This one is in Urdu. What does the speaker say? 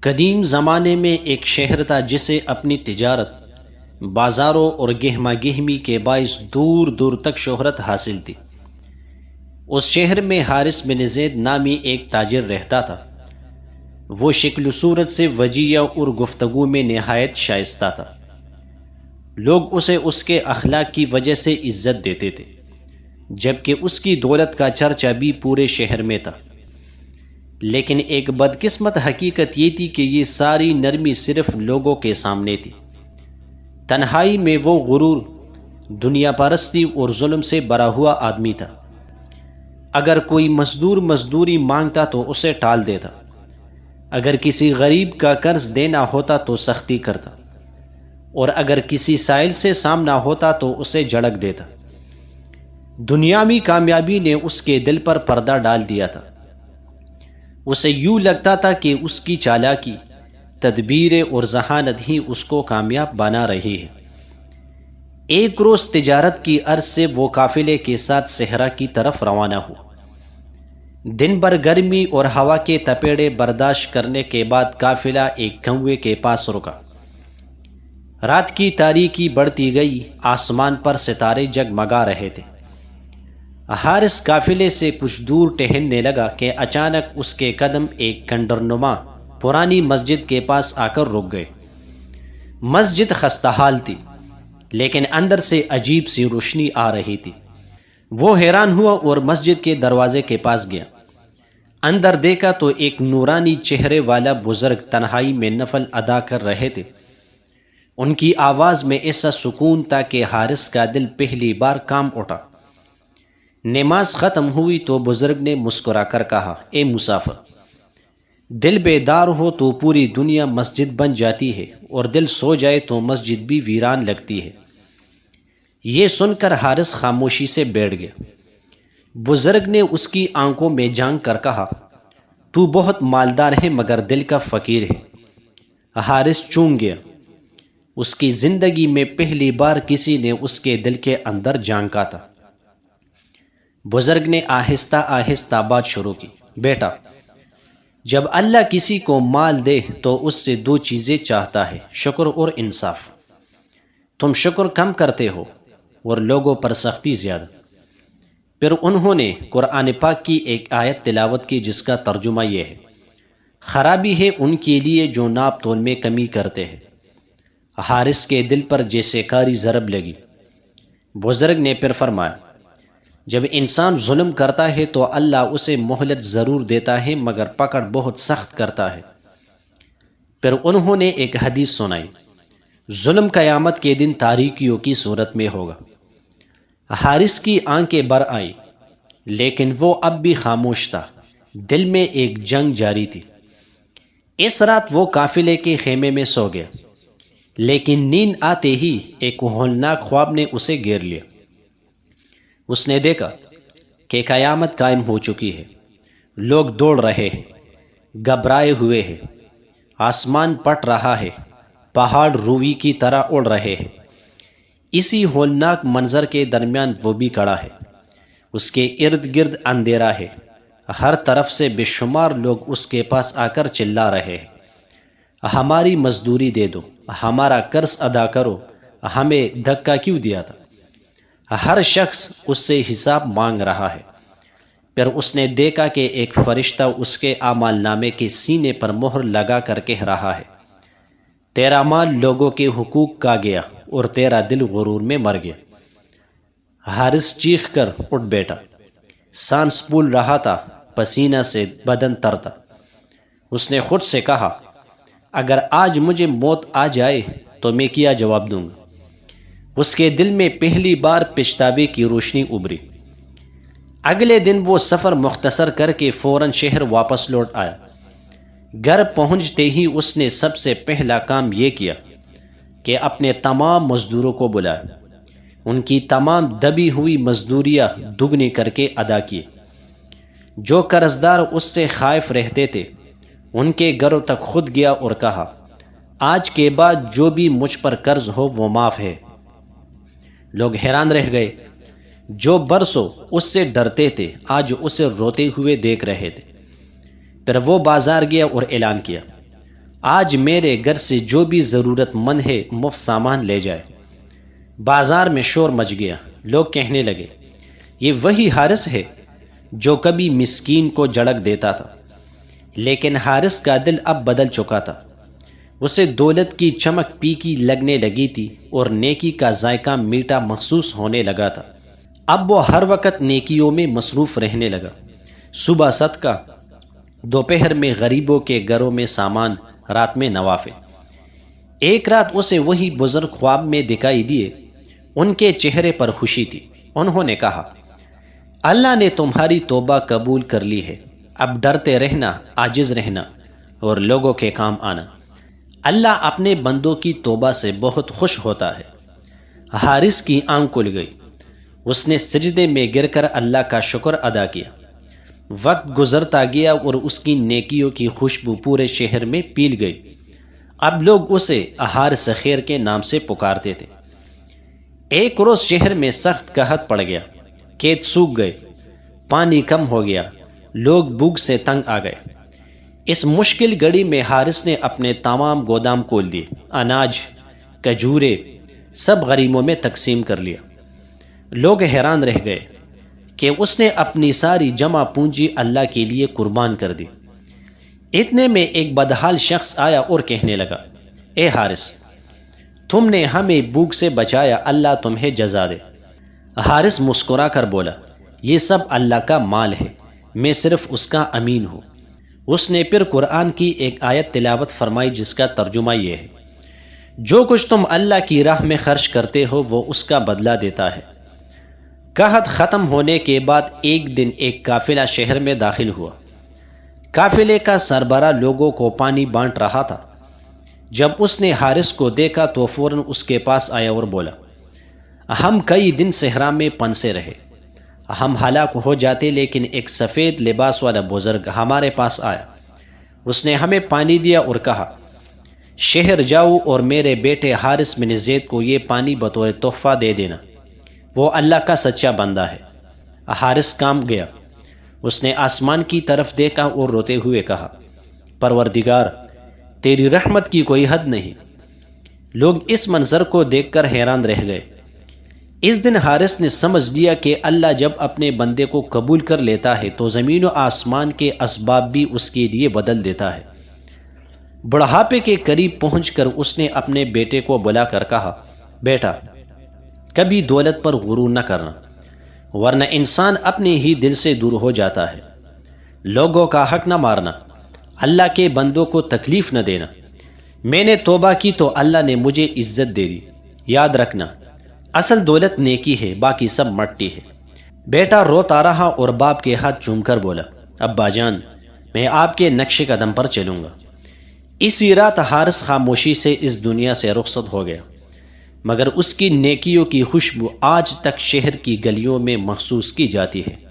قدیم زمانے میں ایک شہر تھا جسے اپنی تجارت، بازاروں اور گہما گہمی کے باعث دور دور تک شہرت حاصل تھی۔ اس شہر میں حارث بن زید نامی ایک تاجر رہتا تھا۔ وہ شکل و صورت سے وجیہ اور گفتگو میں نہایت شائستہ تھا۔ لوگ اسے اس کے اخلاق کی وجہ سے عزت دیتے تھے، جبکہ اس کی دولت کا چرچا بھی پورے شہر میں تھا۔ لیکن ایک بدقسمت حقیقت یہ تھی کہ یہ ساری نرمی صرف لوگوں کے سامنے تھی۔ تنہائی میں وہ غرور، دنیا پرستی اور ظلم سے بھرا ہوا آدمی تھا۔ اگر کوئی مزدور مزدوری مانگتا تو اسے ٹال دیتا، اگر کسی غریب کا قرض دینا ہوتا تو سختی کرتا، اور اگر کسی سائل سے سامنا ہوتا تو اسے جھڑک دیتا۔ دنیاوی کامیابی نے اس کے دل پر پردہ ڈال دیا تھا۔ اسے یوں لگتا تھا کہ اس کی چالاکی، تدبیر اور ذہانت ہی اس کو کامیاب بنا رہی ہے۔ ایک روز تجارت کی غرض سے وہ قافلے کے ساتھ صحرا کی طرف روانہ ہوا۔ دن بھر گرمی اور ہوا کے تپیڑے برداشت کرنے کے بعد قافلہ ایک کنویں کے پاس رکا۔ رات کی تاریکی بڑھتی گئی، آسمان پر ستارے جگمگا رہے تھے۔ حارث قافلے سے کچھ دور ٹہلنے لگا کہ اچانک اس کے قدم ایک کھنڈرنما پرانی مسجد کے پاس آ کر رک گئے۔ مسجد خستہ حال تھی، لیکن اندر سے عجیب سی روشنی آ رہی تھی۔ وہ حیران ہوا اور مسجد کے دروازے کے پاس گیا۔ اندر دیکھا تو ایک نورانی چہرے والا بزرگ تنہائی میں نفل ادا کر رہے تھے۔ ان کی آواز میں ایسا سکون تھا کہ حارث کا دل پہلی بار کام اٹھا۔ نماز ختم ہوئی تو بزرگ نے مسکرا کر کہا، اے مسافر، دل بیدار ہو تو پوری دنیا مسجد بن جاتی ہے، اور دل سو جائے تو مسجد بھی ویران لگتی ہے۔ یہ سن کر حارث خاموشی سے بیٹھ گیا۔ بزرگ نے اس کی آنکھوں میں جھانک کر کہا، تو بہت مالدار ہے مگر دل کا فقیر ہے۔ حارث چونک گیا۔ اس کی زندگی میں پہلی بار کسی نے اس کے دل کے اندر جھانکا تھا۔ بزرگ نے آہستہ آہستہ بات شروع کی، بیٹا، جب اللہ کسی کو مال دے تو اس سے دو چیزیں چاہتا ہے، شکر اور انصاف۔ تم شکر کم کرتے ہو اور لوگوں پر سختی زیادہ۔ پھر انہوں نے قرآن پاک کی ایک آیت تلاوت کی جس کا ترجمہ یہ ہے، خرابی ہے ان کے لیے جو ناپ تول میں کمی کرتے ہیں۔ حارث کے دل پر جیسے کاری ضرب لگی۔ بزرگ نے پھر فرمایا، جب انسان ظلم کرتا ہے تو اللہ اسے مہلت ضرور دیتا ہے مگر پکڑ بہت سخت کرتا ہے۔ پھر انہوں نے ایک حدیث سنائی، ظلم قیامت کے دن تاریکیوں کی صورت میں ہوگا۔ حارث کی آنکھیں بھر آئیں، لیکن وہ اب بھی خاموش تھا۔ دل میں ایک جنگ جاری تھی۔ اس رات وہ قافلے کے خیمے میں سو گیا، لیکن نیند آتے ہی ایک ہولناک خواب نے اسے گھیر لیا۔ اس نے دیکھا کہ قیامت قائم ہو چکی ہے، لوگ دوڑ رہے ہیں، گھبرائے ہوئے ہیں، آسمان پھٹ رہا ہے، پہاڑ روئی کی طرح اڑ رہے ہیں۔ اسی ہولناک منظر کے درمیان وہ بھی کھڑا ہے۔ اس کے ارد گرد اندھیرا ہے، ہر طرف سے بے شمار لوگ اس کے پاس آ کر چلا رہے ہیں، ہماری مزدوری دے دو، ہمارا قرض ادا کرو، ہمیں دھکا کیوں دیا تھا۔ ہر شخص اس سے حساب مانگ رہا ہے۔ پھر اس نے دیکھا کہ ایک فرشتہ اس کے اعمال نامے کے سینے پر مہر لگا کر کہہ رہا ہے، تیرا مال لوگوں کے حقوق کا گیا اور تیرا دل غرور میں مر گیا۔ حارث چیخ کر اٹھ بیٹھا، سانس پھول رہا تھا، پسینہ سے بدن تر تھا۔ اس نے خود سے کہا، اگر آج مجھے موت آ جائے تو میں کیا جواب دوں گا۔ اس کے دل میں پہلی بار پچھتاوے کی روشنی ابھری۔ اگلے دن وہ سفر مختصر کر کے فوراً شہر واپس لوٹ آیا۔ گھر پہنچتے ہی اس نے سب سے پہلا کام یہ کیا کہ اپنے تمام مزدوروں کو بلایا، ان کی تمام دبی ہوئی مزدوریاں دگنی کر کے ادا کی۔ جو قرضدار اس سے خائف رہتے تھے ان کے گھروں تک خود گیا اور کہا، آج کے بعد جو بھی مجھ پر قرض ہو وہ معاف ہے۔ لوگ حیران رہ گئے۔ جو برسوں اس سے ڈرتے تھے آج اسے روتے ہوئے دیکھ رہے تھے۔ پھر وہ بازار گیا اور اعلان کیا، آج میرے گھر سے جو بھی ضرورت مند ہے مفت سامان لے جائے۔ بازار میں شور مچ گیا، لوگ کہنے لگے یہ وہی حارث ہے جو کبھی مسکین کو جھڑک دیتا تھا۔ لیکن حارث کا دل اب بدل چکا تھا، اسے دولت کی چمک پھیکی لگنے لگی تھی اور نیکی کا ذائقہ میٹھا محسوس ہونے لگا تھا۔ اب وہ ہر وقت نیکیوں میں مصروف رہنے لگا، صبح صدقہ، دوپہر میں غریبوں کے گھروں میں سامان، رات میں نوافل۔ ایک رات اسے وہی بزرگ خواب میں دکھائی دیے، ان کے چہرے پر خوشی تھی۔ انہوں نے کہا اللہ نے تمہاری توبہ قبول کر لی ہے، اب ڈرتے رہنا، عاجز رہنا اور لوگوں کے کام آنا۔ اللہ اپنے بندوں کی توبہ سے بہت خوش ہوتا ہے۔ حارث کی آنکھ کھل گئی، اس نے سجدے میں گر کر اللہ کا شکر ادا کیا۔ وقت گزرتا گیا اور اس کی نیکیوں کی خوشبو پورے شہر میں پھیل گئی۔ اب لوگ اسے حارث خیر کے نام سے پکارتے تھے۔ ایک روز شہر میں سخت قحط پڑ گیا، کھیت سوکھ گئے، پانی کم ہو گیا، لوگ بھوک سے تنگ آ گئے۔ اس مشکل گھڑی میں حارث نے اپنے تمام گودام کھول دیے، اناج، کھجورے سب غریبوں میں تقسیم کر لیا۔ لوگ حیران رہ گئے کہ اس نے اپنی ساری جمع پونجی اللہ کے لیے قربان کر دی۔ اتنے میں ایک بدحال شخص آیا اور کہنے لگا اے حارث، تم نے ہمیں بھوک سے بچایا، اللہ تمہیں جزا دے۔ حارث مسکرا کر بولا یہ سب اللہ کا مال ہے، میں صرف اس کا امین ہوں۔ اس نے پھر قرآن کی ایک آیت تلاوت فرمائی جس کا ترجمہ یہ ہے، جو کچھ تم اللہ کی راہ میں خرچ کرتے ہو وہ اس کا بدلہ دیتا ہے۔ قحط ختم ہونے کے بعد ایک دن ایک قافلہ شہر میں داخل ہوا۔ قافلے کا سربراہ لوگوں کو پانی بانٹ رہا تھا۔ جب اس نے حارث کو دیکھا تو فوراً اس کے پاس آیا اور بولا ہم کئی دن صحرا میں پنسے رہے، ہم ہلاک ہو جاتے، لیکن ایک سفید لباس والا بزرگ ہمارے پاس آیا، اس نے ہمیں پانی دیا اور کہا شہر جاؤ اور میرے بیٹے حارث بن زید کو یہ پانی بطور تحفہ دے دینا، وہ اللہ کا سچا بندہ ہے۔ حارث کام گیا، اس نے آسمان کی طرف دیکھا اور روتے ہوئے کہا پروردگار، تیری رحمت کی کوئی حد نہیں۔ لوگ اس منظر کو دیکھ کر حیران رہ گئے۔ اس دن حارث نے سمجھ لیا کہ اللہ جب اپنے بندے کو قبول کر لیتا ہے تو زمین و آسمان کے اسباب بھی اس کے لیے بدل دیتا ہے۔ بڑھاپے کے قریب پہنچ کر اس نے اپنے بیٹے کو بلا کر کہا بیٹا، کبھی دولت پر غرور نہ کرنا، ورنہ انسان اپنے ہی دل سے دور ہو جاتا ہے۔ لوگوں کا حق نہ مارنا، اللہ کے بندوں کو تکلیف نہ دینا۔ میں نے توبہ کی تو اللہ نے مجھے عزت دے دی۔ یاد رکھنا، اصل دولت نیکی ہے، باقی سب مٹی ہے۔ بیٹا روتا رہا اور باپ کے ہاتھ چوم کر بولا ابا جان، میں آپ کے نقش قدم پر چلوں گا۔ اسی رات حارث خاموشی سے اس دنیا سے رخصت ہو گیا، مگر اس کی نیکیوں کی خوشبو آج تک شہر کی گلیوں میں محسوس کی جاتی ہے۔